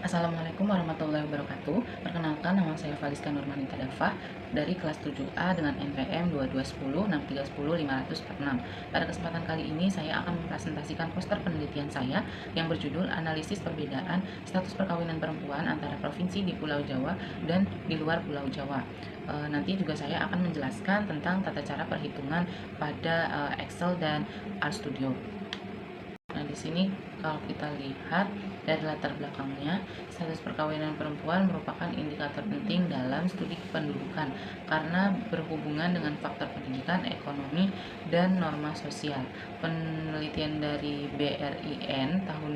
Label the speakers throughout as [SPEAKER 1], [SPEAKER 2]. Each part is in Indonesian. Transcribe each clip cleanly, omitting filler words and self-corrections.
[SPEAKER 1] Assalamualaikum warahmatullahi wabarakatuh. Perkenalkan, nama saya Faliska Nurmanita Dafah dari kelas 7A dengan NPM 22106310 546. Pada kesempatan kali ini saya akan mempresentasikan poster penelitian saya yang berjudul Analisis Perbedaan Status Perkawinan Perempuan antara Provinsi di Pulau Jawa dan di luar Pulau Jawa. Nanti juga saya akan menjelaskan tentang tata cara perhitungan pada Excel dan RStudio. Nah, di sini kalau kita lihat dari latar belakangnya, status perkawinan perempuan merupakan indikator penting dalam studi kependudukan karena berhubungan dengan faktor pendidikan, ekonomi, dan norma sosial. Penelitian dari BRIN tahun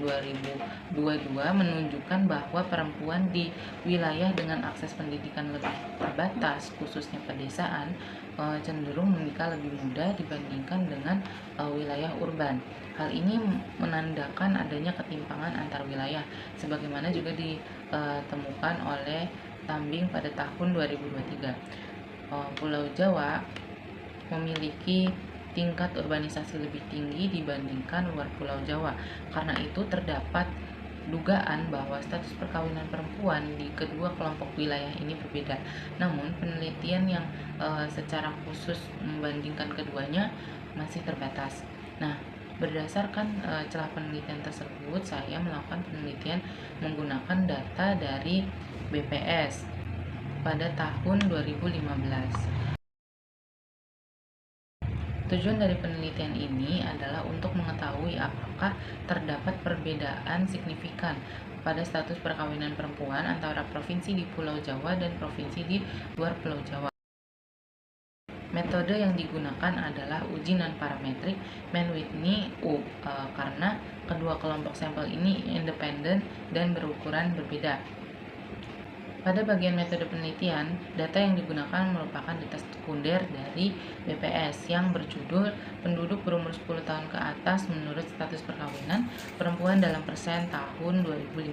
[SPEAKER 1] 2022 menunjukkan bahwa perempuan di wilayah dengan akses pendidikan lebih terbatas, khususnya pedesaan, cenderung menikah lebih muda dibandingkan dengan wilayah urban. Hal ini menandakan adanya ketimpangan antar wilayah, sebagaimana juga ditemukan oleh Tambing pada tahun 2023. Pulau Jawa memiliki tingkat urbanisasi lebih tinggi dibandingkan luar Pulau Jawa. Karena itu terdapat dugaan bahwa status perkawinan perempuan di kedua kelompok wilayah ini berbeda. Namun penelitian yang secara khusus membandingkan keduanya masih terbatas. Nah, berdasarkan celah penelitian tersebut, saya melakukan penelitian menggunakan data dari BPS pada tahun 2015. Tujuan dari penelitian ini adalah untuk mengetahui apakah terdapat perbedaan signifikan pada status perkawinan perempuan antara provinsi di Pulau Jawa dan provinsi di luar Pulau Jawa. Metode yang digunakan adalah uji non-parametrik Mann-Whitney karena kedua kelompok sampel ini independen dan berukuran berbeda. Pada bagian metode penelitian, data yang digunakan merupakan data sekunder dari BPS yang berjudul penduduk berumur 10 tahun ke atas menurut status perkawinan perempuan dalam persen tahun 2015.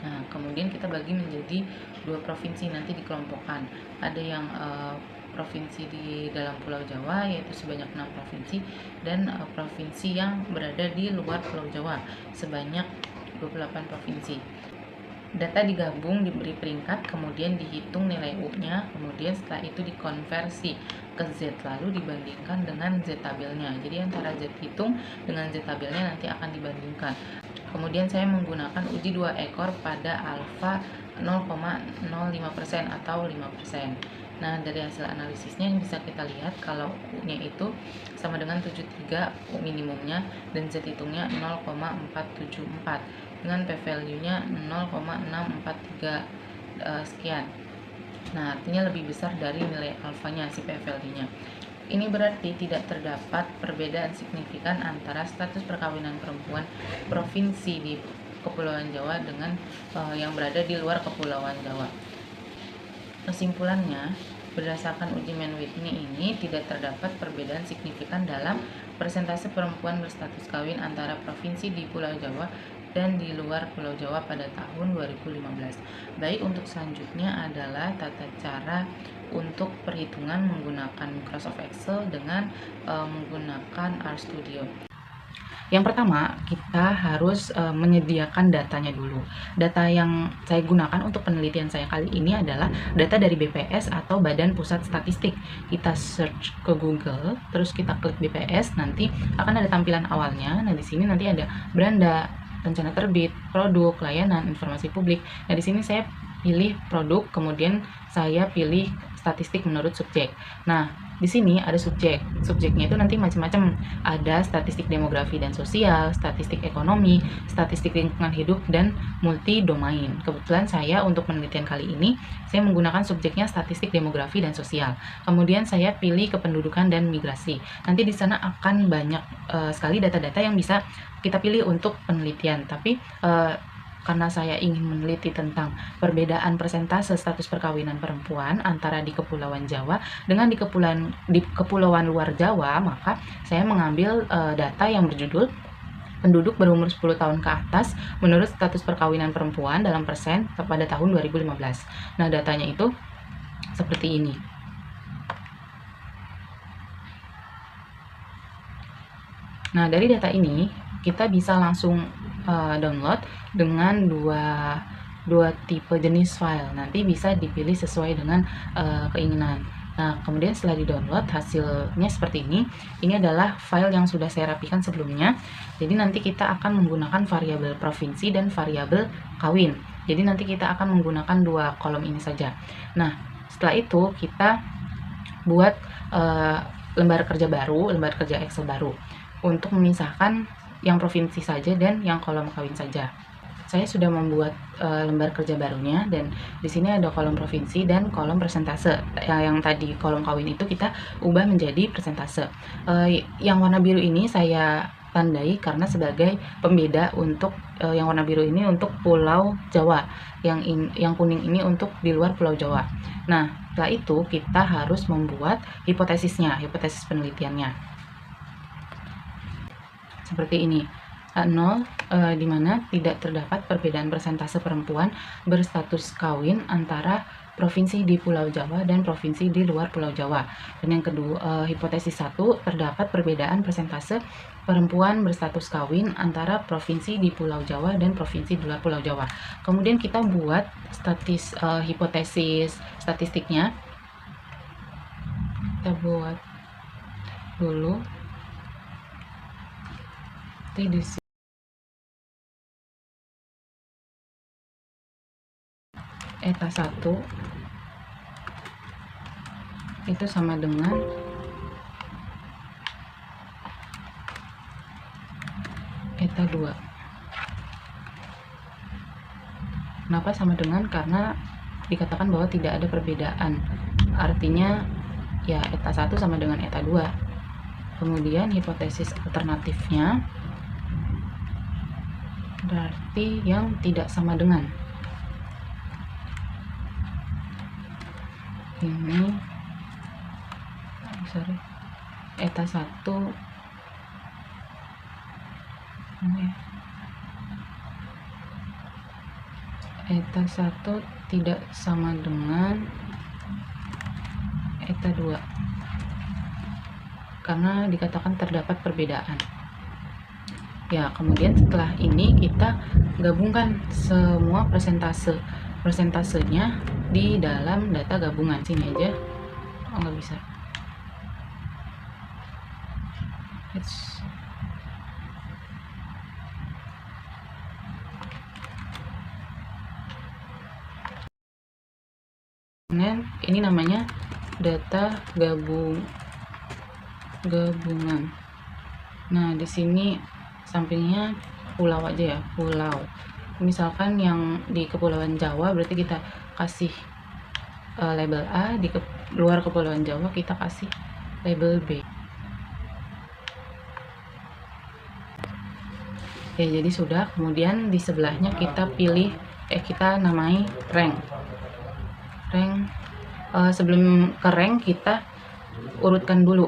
[SPEAKER 1] Nah, kemudian kita bagi menjadi dua provinsi, nanti dikelompokkan. Ada yang provinsi di dalam Pulau Jawa, yaitu sebanyak 6 provinsi, dan provinsi yang berada di luar Pulau Jawa sebanyak 28 provinsi. Data digabung, diberi peringkat, kemudian dihitung nilai U-nya, kemudian setelah itu dikonversi ke Z, lalu dibandingkan dengan Z tabelnya. Jadi antara Z hitung dengan Z tabelnya nanti akan dibandingkan. Kemudian saya menggunakan uji 2 ekor pada alfa 0,05% atau 5%. Nah, dari hasil analisisnya yang bisa kita lihat kalau U-nya itu sama dengan 73 U minimumnya dan Z hitungnya 0,474 dengan p-value-nya 0,643 sekian. Nah, artinya lebih besar dari nilai alfanya si p-value-nya. Ini berarti tidak terdapat perbedaan signifikan antara status perkawinan perempuan provinsi di Kepulauan Jawa dengan yang berada di luar Kepulauan Jawa. Kesimpulannya, berdasarkan uji Mann-Whitney ini tidak terdapat perbedaan signifikan dalam persentase perempuan berstatus kawin antara provinsi di Pulau Jawa dan di luar Pulau Jawa pada tahun 2015. Baik, untuk selanjutnya adalah tata cara untuk perhitungan menggunakan Microsoft Excel dengan menggunakan RStudio. Yang pertama, kita harus menyediakan datanya dulu. Data yang saya gunakan untuk penelitian saya kali ini adalah data dari BPS atau Badan Pusat Statistik. Kita search ke Google, terus kita klik BPS, nanti akan ada tampilan awalnya. Nah, di sini nanti ada beranda, rencana terbit, produk, layanan, informasi publik. Nah, di sini saya pilih produk, kemudian saya pilih statistik menurut subjek. Nah, di sini ada subjek. Subjeknya itu nanti macam-macam. Ada statistik demografi dan sosial, statistik ekonomi, statistik lingkungan hidup, dan multi domain. Kebetulan saya untuk penelitian kali ini, saya menggunakan subjeknya statistik demografi dan sosial. Kemudian saya pilih kependudukan dan migrasi. Nanti di sana akan banyak sekali data-data yang bisa kita pilih untuk penelitian. Tapi karena saya ingin meneliti tentang perbedaan persentase status perkawinan perempuan antara di Kepulauan Jawa dengan di kepulauan luar Jawa, maka saya mengambil data yang berjudul penduduk berumur 10 tahun ke atas menurut status perkawinan perempuan dalam persen pada tahun 2015. Nah, datanya itu seperti ini. Nah, dari data ini kita bisa langsung download dengan dua tipe jenis file. Nanti bisa dipilih sesuai dengan keinginan. Nah, kemudian setelah di-download, hasilnya seperti ini. Ini adalah file yang sudah saya rapikan sebelumnya. Jadi nanti kita akan menggunakan variabel provinsi dan variabel kawin. Jadi nanti kita akan menggunakan dua kolom ini saja. Nah, setelah itu kita buat lembar kerja baru, lembar kerja Excel baru untuk memisahkan yang provinsi saja dan yang kolom kawin saja. Saya sudah membuat lembar kerja barunya, dan di sini ada kolom provinsi dan kolom persentase. Yang tadi kolom kawin itu kita ubah menjadi persentase. Yang warna biru ini saya tandai karena sebagai pembeda untuk yang warna biru ini untuk Pulau Jawa, yang kuning ini untuk di luar Pulau Jawa. Nah, setelah itu kita harus membuat hipotesisnya, hipotesis penelitiannya. Seperti ini. 0 di mana tidak terdapat perbedaan persentase perempuan berstatus kawin antara provinsi di Pulau Jawa dan provinsi di luar Pulau Jawa. Dan yang kedua, hipotesis 1, terdapat perbedaan persentase perempuan berstatus kawin antara provinsi di Pulau Jawa dan provinsi di luar Pulau Jawa. Kemudian kita buat hipotesis statistiknya. Kita buat dulu di sini. Eta 1 itu sama dengan eta 2. Kenapa sama dengan? Karena dikatakan bahwa tidak ada perbedaan. Artinya ya eta 1 sama dengan eta 2. Kemudian hipotesis alternatifnya berarti yang tidak sama dengan ini, eta 1 eta 1 tidak sama dengan eta 2 karena dikatakan terdapat perbedaan. Ya, kemudian setelah ini kita gabungkan semua persentasenya di dalam data gabungan. Sini aja. Oh, nggak bisa. Kemudian ini namanya data gabungan. Nah, di sini sampingnya pulau aja ya, pulau. Misalkan yang di Kepulauan Jawa berarti kita kasih label A, di luar Kepulauan Jawa kita kasih label B. Ya, jadi sudah. Kemudian di sebelahnya kita pilih kita namai rank. Sebelum ke rank kita urutkan dulu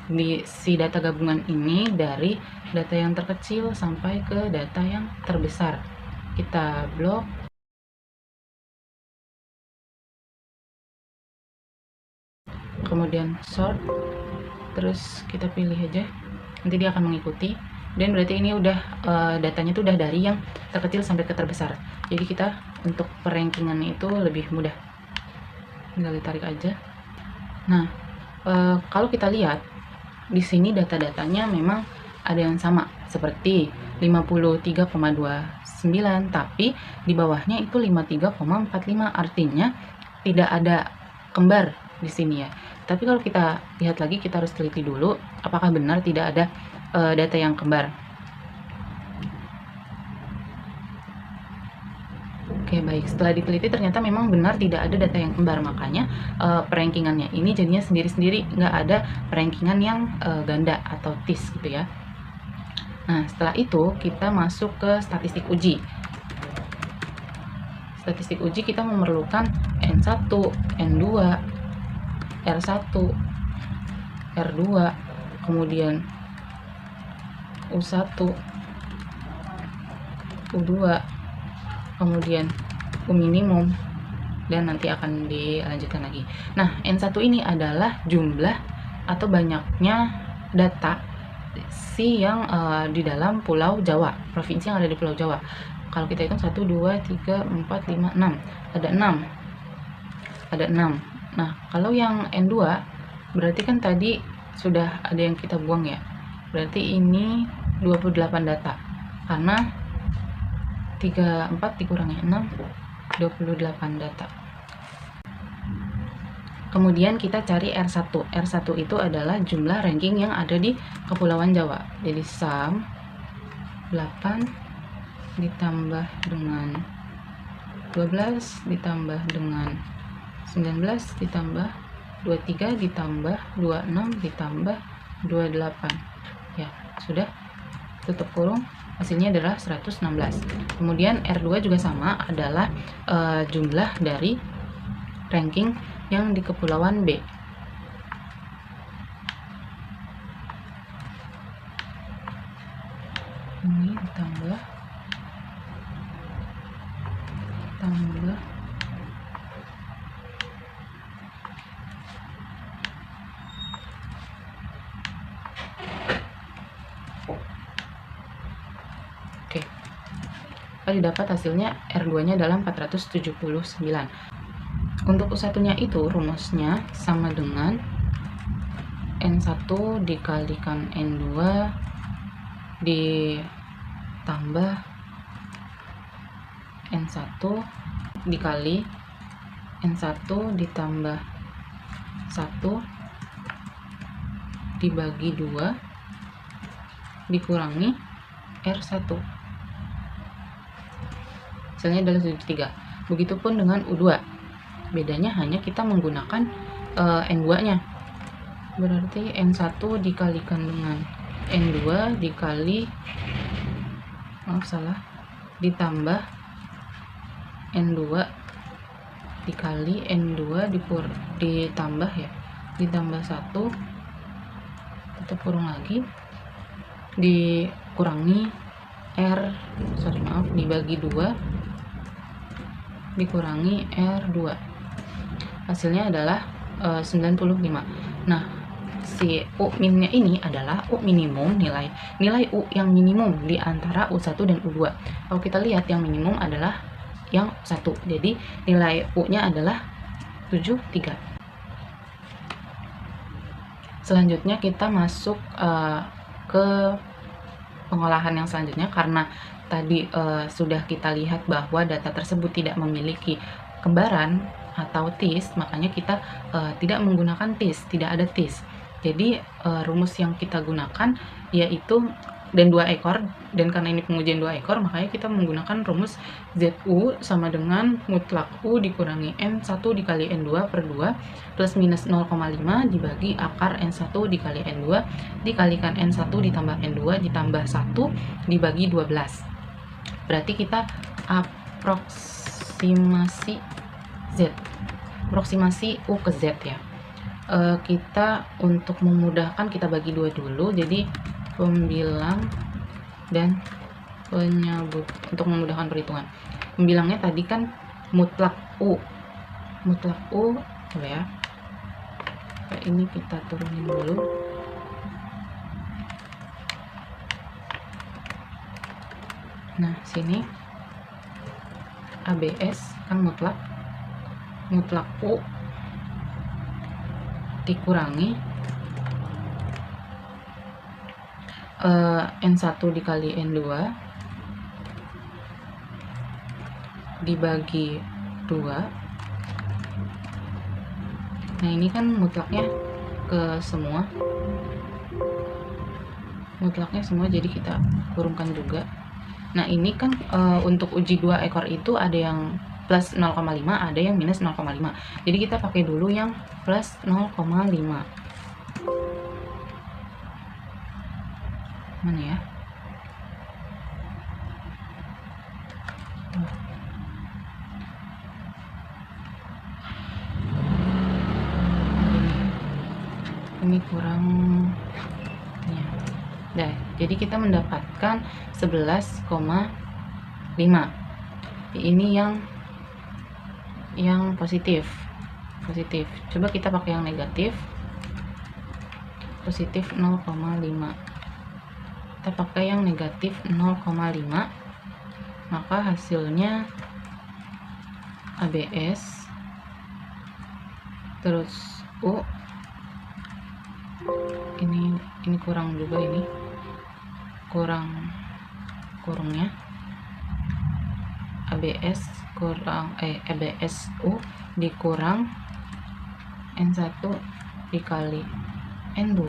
[SPEAKER 1] di si data gabungan ini dari data yang terkecil sampai ke data yang terbesar. Kita blok, kemudian sort, terus kita pilih aja, nanti dia akan mengikuti. Dan berarti ini udah datanya tuh udah dari yang terkecil sampai ke terbesar. Jadi kita untuk perankingannya itu lebih mudah, tinggal ditarik aja. Nah, kalau kita lihat di sini data-datanya memang ada yang sama, seperti 53,29, tapi di bawahnya itu 53,45, artinya tidak ada kembar di sini ya. Tapi kalau kita lihat lagi, kita harus teliti dulu apakah benar tidak ada data yang kembar. Oke, baik. Setelah diteliti ternyata memang benar tidak ada data yang kembar, makanya perankingannya ini jadinya sendiri-sendiri, nggak ada perankingan yang ganda atau TIS gitu ya. Nah, setelah itu kita masuk ke statistik uji. Statistik uji kita memerlukan N1, N2, R1, R2, kemudian U1, U2, kemudian U minimum, dan nanti akan dilanjutkan lagi. Nah, N1 ini adalah jumlah atau banyaknya data provinsi yang di dalam Pulau Jawa, provinsi yang ada di Pulau Jawa. Kalau kita hitung 1, 2, 3, 4, 5, 6, ada 6. Nah, kalau yang N2 berarti kan tadi sudah ada yang kita buang ya. Berarti ini 28 data. Karena 34 dikurangi 6, 28 data. Kemudian kita cari R1. R1 itu adalah jumlah ranking yang ada di Kepulauan Jawa. Jadi sum 8 ditambah dengan 12 ditambah dengan 19 ditambah 23 ditambah 26 ditambah 28. Ya, sudah. Tutup kurung. Hasilnya adalah 116. Kemudian R2 juga sama, adalah jumlah dari ranking yang di Kepulauan B. Ini ditambah Oke. Didapat hasilnya R2-nya dalam 479. Untuk U1-nya itu rumusnya sama dengan N1 dikalikan N2 ditambah N1 dikali N1 ditambah 1 dibagi 2 dikurangi R1. Hasilnya adalah 73. Begitupun dengan U2. Bedanya hanya kita menggunakan N2-nya. Berarti N1 dikalikan dengan N2 dikali ditambah N2 dikali N2 ditambah 1, kita kurung lagi, dikurangi dibagi 2 dikurangi R2. Hasilnya adalah 95. Nah, si U minnya ini adalah U minimum, nilai U yang minimum di antara U1 dan U2. Kalau kita lihat yang minimum adalah yang U1. Jadi nilai U-nya adalah 73. Selanjutnya kita masuk ke pengolahan yang selanjutnya. Karena tadi sudah kita lihat bahwa data tersebut tidak memiliki kembaran atau TIS, makanya kita tidak menggunakan TIS, tidak ada TIS. Jadi rumus yang kita gunakan yaitu dan 2 ekor, dan karena ini pengujian 2 ekor, makanya kita menggunakan rumus ZU sama dengan mutlak U dikurangi N1 dikali N2 per 2 plus minus 0,5 dibagi akar N1 dikali N2 dikalikan N1 ditambah N2 ditambah 1 dibagi 12. Berarti kita aproksimasi U ke Z ya. Kita untuk memudahkan kita bagi 2 dulu, jadi pembilang dan penyebut untuk memudahkan perhitungan. Pembilangnya tadi kan mutlak U coba ya. Ini kita turunin dulu. Nah, sini ABS kan mutlak U dikurangi N1 dikali N2 dibagi 2. Nah, ini kan mutlaknya semua, jadi kita kurungkan juga. Nah, ini kan untuk uji 2 ekor itu ada yang plus 0,5, ada yang minus 0,5. Jadi kita pakai dulu yang plus 0,5. Mana ya? Ini kurang ya. Nah, jadi kita mendapatkan 11,5. Ini yang positif. Coba kita pakai yang negatif. Positif 0,5. kita pakai yang negatif 0,5, maka hasilnya ABS terus U, ini kurang juga, ini kurang kurungnya, ABS kurang ABS U dikurang N1 dikali N2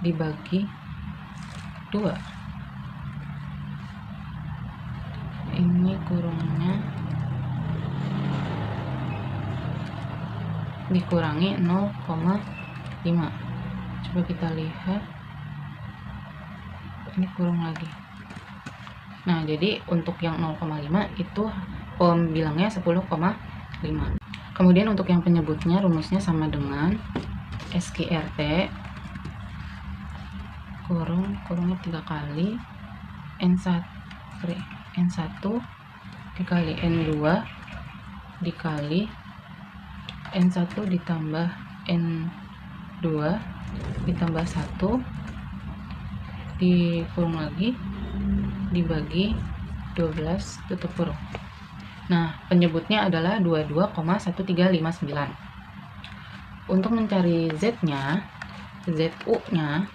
[SPEAKER 1] dibagi 2. Ini kurungnya dikurangi 0,5. Coba kita lihat, ini kurung lagi. Nah, jadi untuk yang 0,5 itu bilangnya 10,5. Kemudian untuk yang penyebutnya rumusnya sama dengan SQRT kurungnya 3 kali N1 dikali N2 dikali N1 ditambah N2 ditambah 1 dikurung lagi dibagi 12 tutup kurung. Nah, penyebutnya adalah 22,1359. Untuk mencari Z-nya, ZU-nya,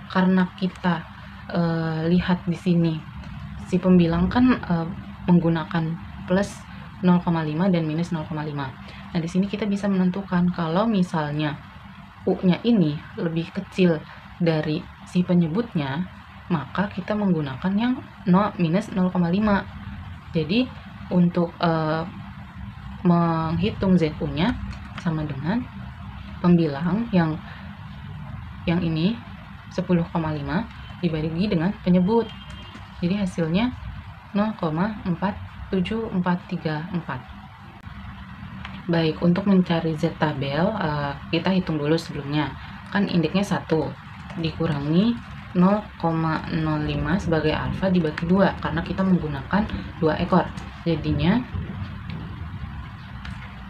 [SPEAKER 1] karena kita lihat di sini si pembilang kan menggunakan plus 0,5 dan minus 0,5. Nah, di sini kita bisa menentukan kalau misalnya U-nya ini lebih kecil dari si penyebutnya, maka kita menggunakan yang minus 0,5. Jadi untuk menghitung ZU-nya sama dengan pembilang yang ini 10,5 dibagi dengan penyebut. Jadi hasilnya 0,47434. Baik, untuk mencari Z tabel kita hitung dulu sebelumnya. Kan indeksnya 1 dikurangi 0,05 sebagai alfa dibagi 2 karena kita menggunakan 2 ekor. Jadinya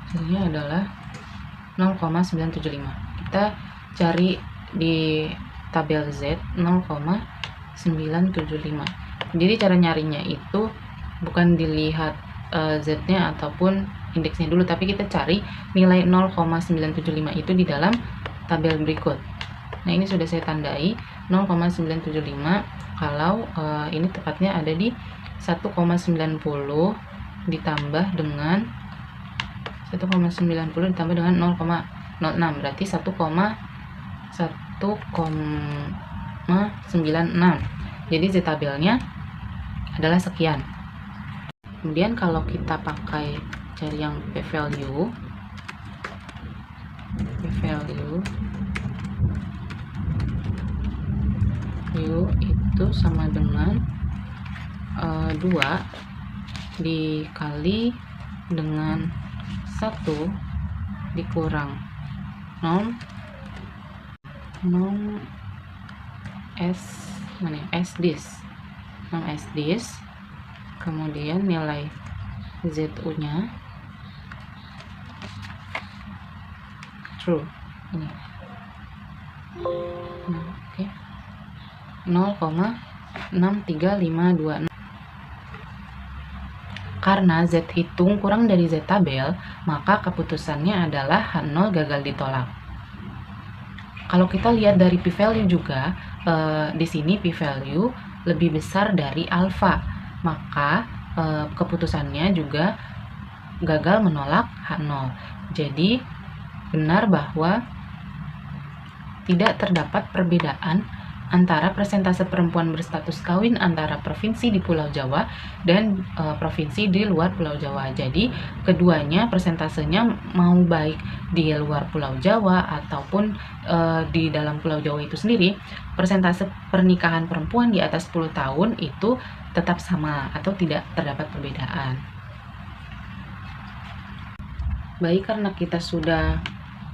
[SPEAKER 1] hasilnya adalah 0,975. Kita cari di tabel Z 0,975. Jadi cara nyarinya itu bukan dilihat Z-nya ataupun indeksnya dulu, tapi kita cari nilai 0,975 itu di dalam tabel berikut. Nah, ini sudah saya tandai 0,975 kalau ini tepatnya ada di 1,90 ditambah dengan 0,06 berarti 1,96. Jadi Z tabelnya adalah sekian. Kemudian kalau kita pakai cari yang P value itu sama dengan 2 dikali dengan 1 dikurang 0 S dis, kemudian nilai ZU nya true ini. Nah, oke. 0,63526. Karena Z hitung kurang dari Z tabel, maka keputusannya adalah H0 gagal ditolak. Kalau kita lihat dari p-value juga, di sini p-value lebih besar dari alfa, maka keputusannya juga gagal menolak H0. Jadi benar bahwa tidak terdapat perbedaan antara persentase perempuan berstatus kawin antara provinsi di Pulau Jawa dan provinsi di luar Pulau Jawa. Jadi keduanya persentasenya mau baik di luar Pulau Jawa ataupun di dalam Pulau Jawa itu sendiri, persentase pernikahan perempuan di atas 10 tahun itu tetap sama atau tidak terdapat perbedaan. Baik, karena kita sudah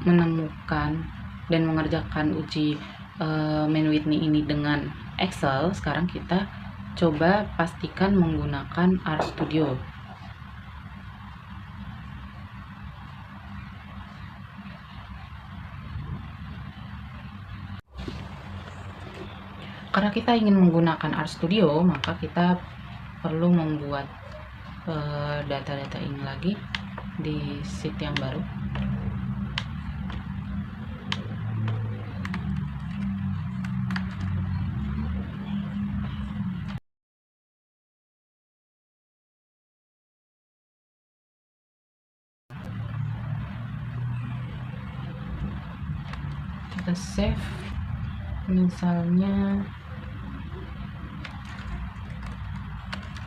[SPEAKER 1] menemukan dan mengerjakan uji Mann-Whitney ini dengan Excel, sekarang kita coba pastikan menggunakan RStudio. karena kita ingin menggunakan RStudio, maka kita perlu membuat data-data ini lagi di sheet yang baru. Kita save, misalnya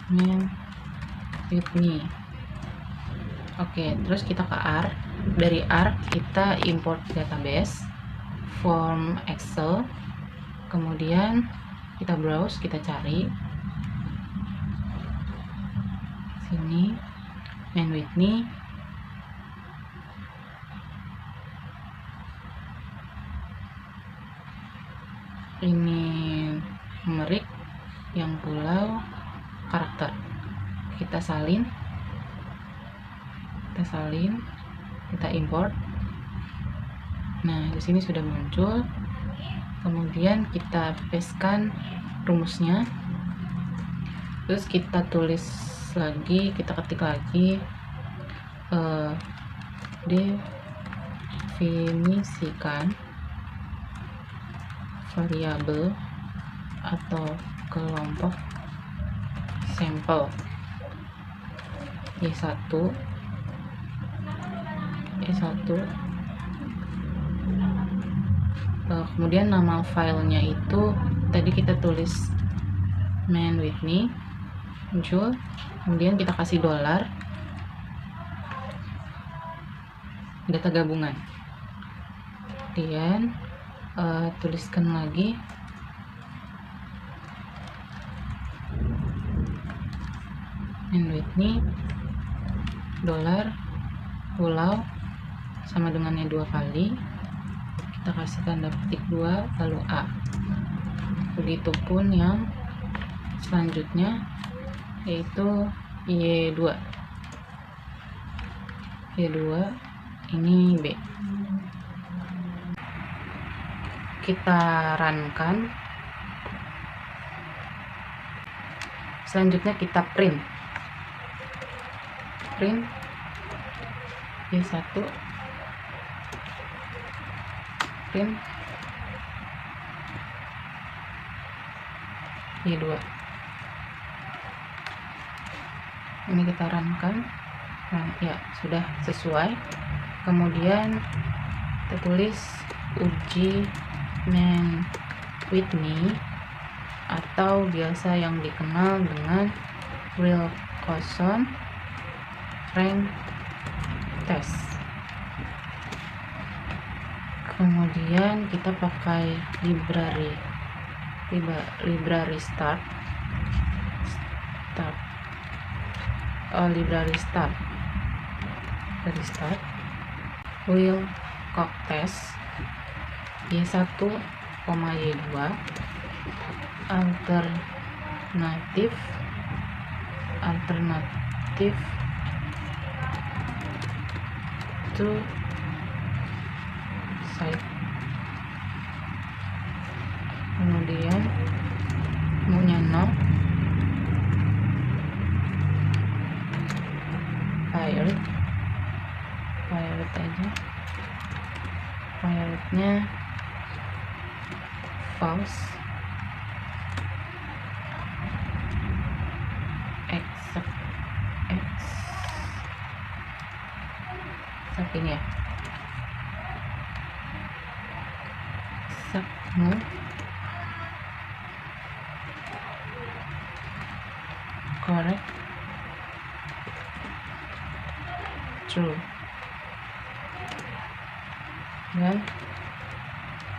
[SPEAKER 1] men with me. Oke, terus kita ke R. Dari R kita import database, form Excel, kemudian kita browse, kita cari sini man with me. Ini numerik, yang pulau, karakter. Kita salin, kita import. Nah, di sini sudah muncul. Kemudian kita pastekan rumusnya. Terus kita tulis lagi, kita ketik lagi definisikan variabel atau kelompok sampel E1 kemudian nama filenya itu tadi kita tulis man with me, muncul. Kemudian kita kasih $, data gabungan. Kemudian tuliskan lagi man with me, $, pulau, sama dengannya 2 kali. Kita kasih tanda petik 2 lalu A. Begitupun yang selanjutnya, yaitu Y2 ini B. Kita runkan. Selanjutnya kita print Y1, print Y2. Ini kita runkan. Nah, ya sudah sesuai. Kemudian kita tulis uji man with me, atau biasa yang dikenal dengan Wilcoxon rank test. Kemudian kita pakai library start Wilcox test Y1, Y2 alternatif to site. Kemudian maunya 0, pirate aja, pirate-nya false, ini ya, no, correct, true, dan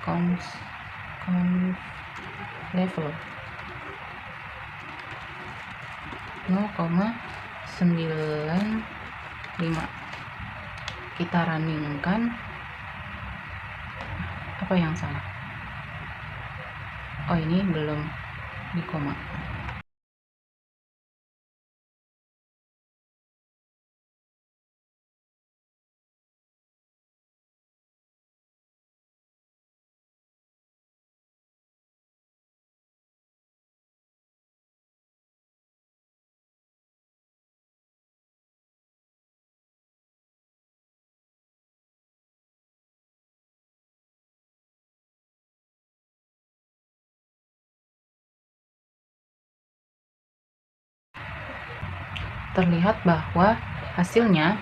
[SPEAKER 1] conf level 0,95. Kita runningkan. Apa yang salah? Oh, ini belum di koma. terlihat bahwa hasilnya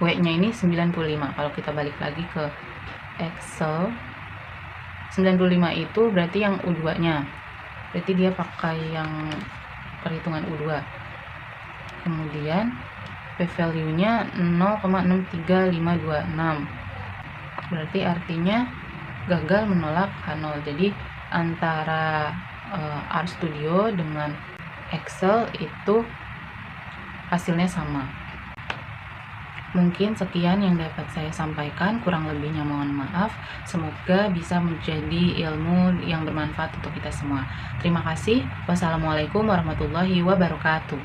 [SPEAKER 1] W-nya ini 95. Kalau kita balik lagi ke Excel, 95 itu berarti yang U2-nya. Berarti dia pakai yang perhitungan U2. Kemudian p-value-nya 0,63526. Berarti artinya gagal menolak H0. Jadi antara RStudio dengan Excel itu hasilnya sama. Mungkin sekian yang dapat saya sampaikan, kurang lebihnya mohon maaf. Semoga bisa menjadi ilmu yang bermanfaat untuk kita semua. Terima kasih. Wassalamualaikum warahmatullahi wabarakatuh.